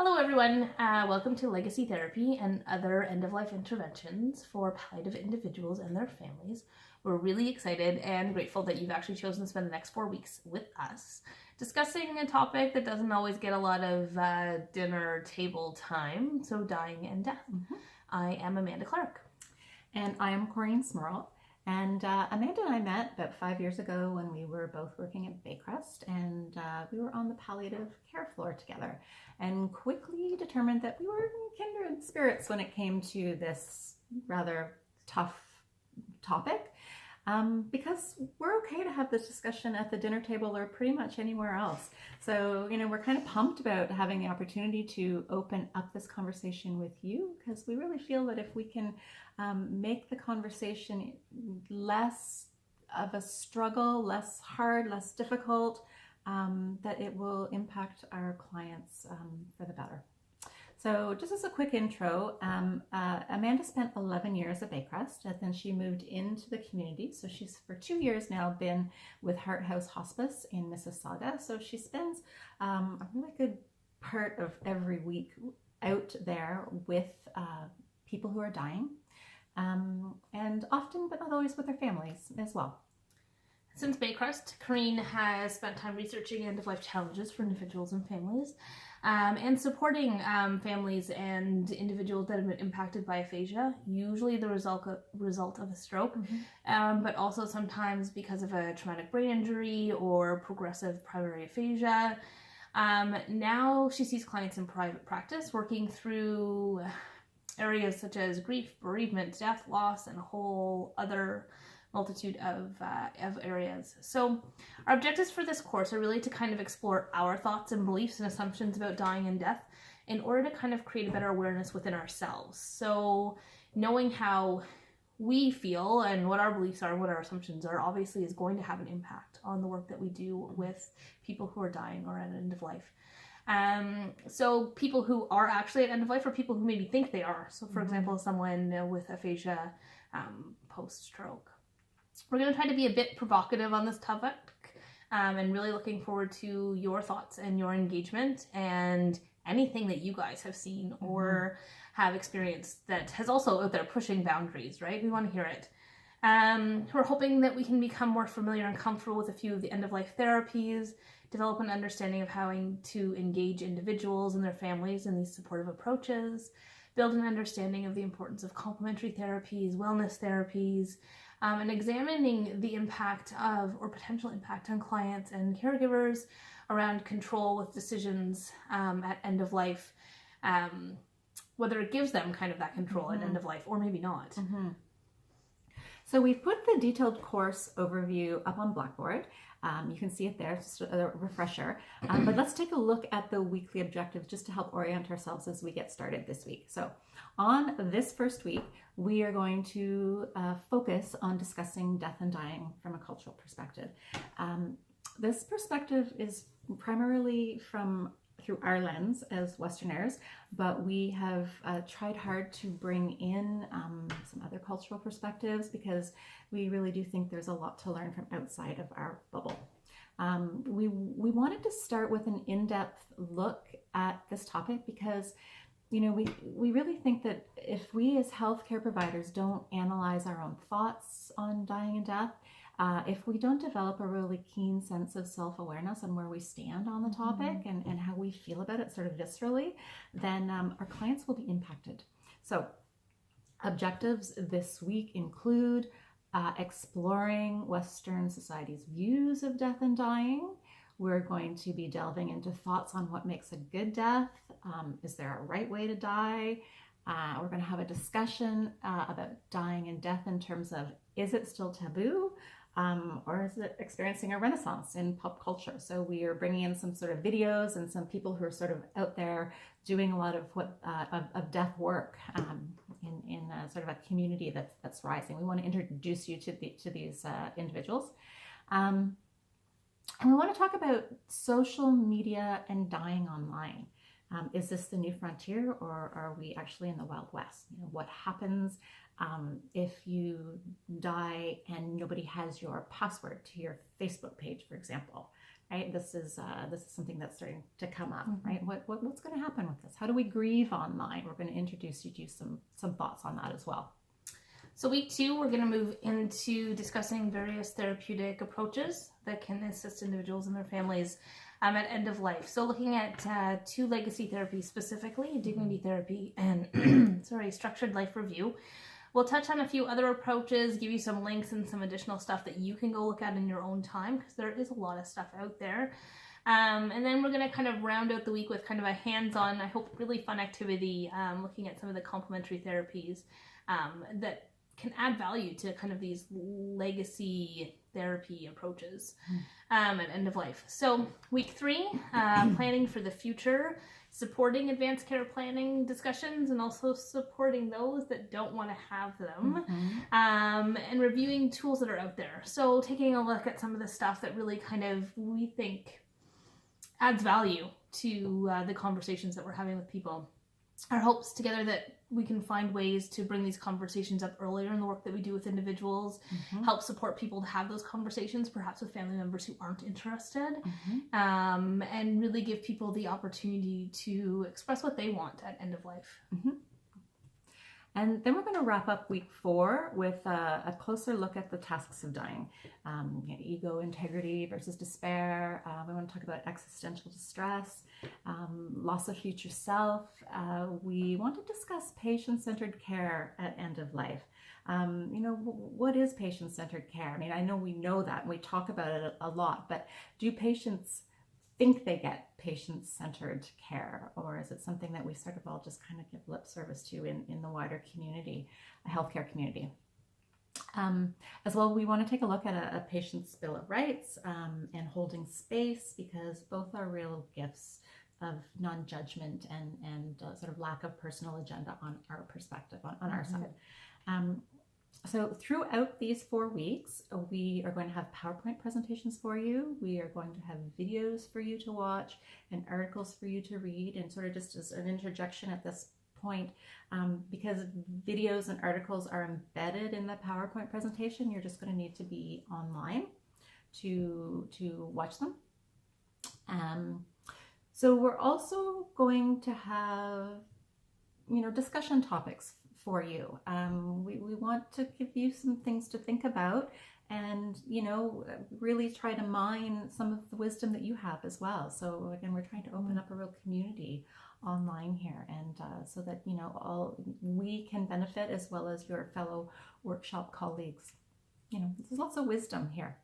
Hello everyone, welcome to Legacy Therapy and other end-of-life interventions for palliative individuals and their families. We're really excited and grateful that you've actually chosen to spend the next 4 weeks with us, discussing a topic that doesn't always get a lot of dinner table time, so dying and death. I am Amanda Clark. And I am Corinne Smurl. And Amanda and I met about 5 years ago when we were both working at Baycrest, and we were on the palliative care floor together, and quickly determined that we were kindred spirits when it came to this rather tough topic, because we're okay to have this discussion at the dinner table or pretty much anywhere else. So, we're kind of pumped about having the opportunity to open up this conversation with you, because we really feel that if we can make the conversation less of a struggle, less hard, less difficult, that it will impact our clients for the better. So just as a quick intro, Amanda spent 11 years at Baycrest, and then she moved into the community. So she's for 2 years now been with Heart House Hospice in Mississauga. So she spends a really good part of every week out there with people who are dying, and often, but not always, with their families as well. Since Baycrest, Corinne has spent time researching end-of-life challenges for individuals and families, and supporting families and individuals that have been impacted by aphasia, usually the result of a stroke, but also sometimes because of a traumatic brain injury or progressive primary aphasia. Now she sees clients in private practice working through areas such as grief, bereavement, death, loss, and a whole other multitude of areas. So our objectives for this course are really to kind of explore our thoughts and beliefs and assumptions about dying and death in order to kind of create a better awareness within ourselves. So knowing how we feel and what our beliefs are and what our assumptions are obviously is going to have an impact on the work that we do with people who are dying or at end of life. So people who are actually at end of life, or people who maybe think they are. So for example, someone with aphasia post-stroke. We're going to try to be a bit provocative on this topic, and really looking forward to your thoughts and your engagement and anything that you guys have seen or have experienced that has also out there pushing boundaries, right? We want to hear it. We're hoping that we can become more familiar and comfortable with a few of the end-of-life therapies, develop an understanding of how to engage individuals and their families in these supportive approaches, build an understanding of the importance of complementary therapies, wellness therapies, and examining the impact of or potential impact on clients and caregivers around control with decisions at end of life, whether it gives them kind of that control at end of life or maybe not. So we've put the detailed course overview up on Blackboard. You can see it there, just a refresher. But let's take a look at the weekly objectives just to help orient ourselves as we get started this week. So on this first week, we are going to focus on discussing death and dying from a cultural perspective. This perspective is primarily through our lens as Westerners, but we have tried hard to bring in some other cultural perspectives, because we really do think there's a lot to learn from outside of our bubble. We wanted to start with an in-depth look at this topic because we really think that if we as healthcare providers don't analyze our own thoughts on dying and death, if we don't develop a really keen sense of self-awareness on where we stand on the topic and how we feel about it sort of viscerally, then our clients will be impacted. So objectives this week include exploring Western society's views of death and dying. We're going to be delving into thoughts on what makes a good death. Is there a right way to die? We're going to have a discussion about dying and death in terms of, is it still taboo? Or is it experiencing a renaissance in pop culture? So we are bringing in some sort of videos and some people who are sort of out there doing a lot of of death work in sort of a community that's rising. We want to introduce you to these individuals. And we want to talk about social media and dying online. Is this the new frontier, or are we actually in the Wild West? What happens if you die and nobody has your password to your Facebook page, for example? Right? This is something that's starting to come up. Right? What's going to happen with this? do we grieve online? We're going to introduce you to some thoughts on that as well. So week 2, we're going to move into discussing various therapeutic approaches that can assist individuals and their families at end of life. So looking at 2 legacy therapies specifically, dignity therapy and structured life review. We'll touch on a few other approaches, give you some links and some additional stuff that you can go look at in your own time, because there is a lot of stuff out there. And then we're going to kind of round out the week with kind of a hands-on, I hope, really fun activity, looking at some of the complementary therapies that can add value to kind of these legacy therapy approaches at end of life. So week 3, planning for the future, supporting advanced care planning discussions and also supporting those that don't want to have them, and reviewing tools that are out there. So taking a look at some of the stuff that really kind of we think adds value to the conversations that we're having with people. Our hopes together that we can find ways to bring these conversations up earlier in the work that we do with individuals, help support people to have those conversations, perhaps with family members who aren't interested, and really give people the opportunity to express what they want at end of life. And then we're going to wrap up week 4 with a closer look at the tasks of dying. Ego, integrity versus despair. We want to talk about existential distress, loss of future self. We want to discuss patient-centered care at end of life. What is patient-centered care? I mean, I know we know that and we talk about it a lot, but do patients think they get patient-centered care, or is it something that we sort of all just kind of give lip service to in the wider community, healthcare community? As well, we want to take a look at a patient's bill of rights and holding space, because both are real gifts of non-judgment and sort of lack of personal agenda on our perspective, on our side. So throughout these 4 weeks, we are going to have PowerPoint presentations for you. We are going to have videos for you to watch and articles for you to read. And sort of just as an interjection at this point, because videos and articles are embedded in the PowerPoint presentation, you're just going to need to be online to watch them. So we're also going to have, discussion topics for you. We want to give you some things to think about and, really try to mine some of the wisdom that you have as well. So again, we're trying to open up a real community online here, and so that, all we can benefit as well as your fellow workshop colleagues. There's lots of wisdom here.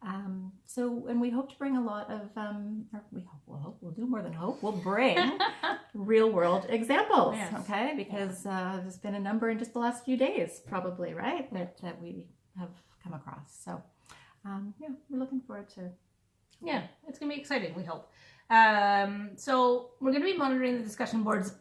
And we hope to bring a lot of, we'll do more than hope, we'll bring real world examples, yes. Okay? Because there's been a number in just the last few days, probably, right? That we have come across. So, we're looking forward to. Yeah, it's going to be exciting, we hope. So we're going to be monitoring the discussion boards,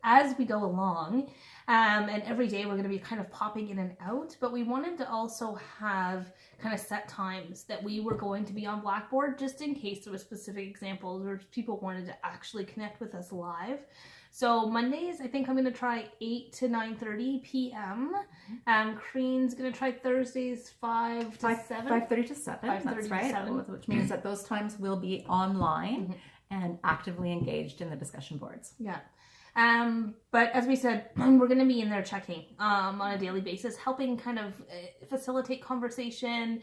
as we go along. And every day we're going to be kind of popping in and out, but we wanted to also have kind of set times that we were going to be on Blackboard, just in case there were specific examples or people wanted to actually connect with us live. So Mondays, I think I'm going to try 8 to 9:30 p.m. Crean's going to try Thursdays 5 to 7. 5:30 to 7, that's right. 7. Which means that those times will be online and actively engaged in the discussion boards. Yeah. But as we said, we're going to be in there checking on a daily basis, helping kind of facilitate conversation,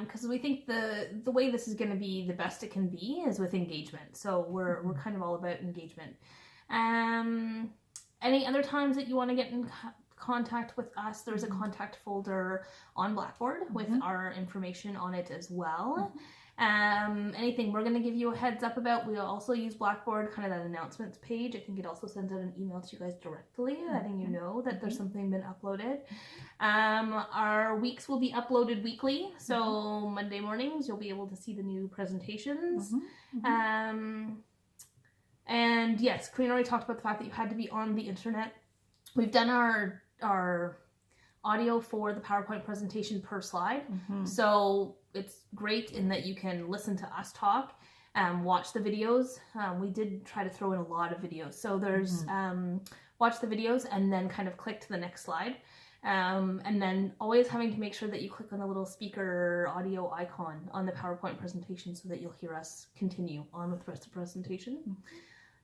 because we think the way this is going to be the best it can be is with engagement. So we're kind of all about engagement. Any other times that you want to get in contact with us, there's a contact folder on Blackboard with our information on it as well. Anything we're going to give you a heads up about, we'll also use Blackboard, kind of that announcements page. I think it also sends out an email to you guys directly, letting you know that there's something been uploaded. Our weeks will be uploaded weekly, so Monday mornings you'll be able to see the new presentations. And yes, Crean already talked about the fact that you had to be on the internet. We've done our audio for the PowerPoint presentation per slide. So it's great in that you can listen to us talk, watch the videos. We did try to throw in a lot of videos. So there's watch the videos and then kind of click to the next slide. And then always having to make sure that you click on the little speaker audio icon on the PowerPoint presentation so that you'll hear us continue on with the rest of the presentation.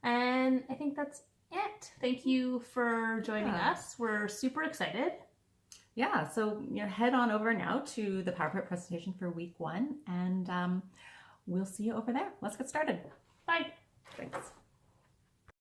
And I think that's it. Thank you for joining us. We're super excited. Yeah, so head on over now to the PowerPoint presentation for week 1, and we'll see you over there. Let's get started. Bye. Thanks.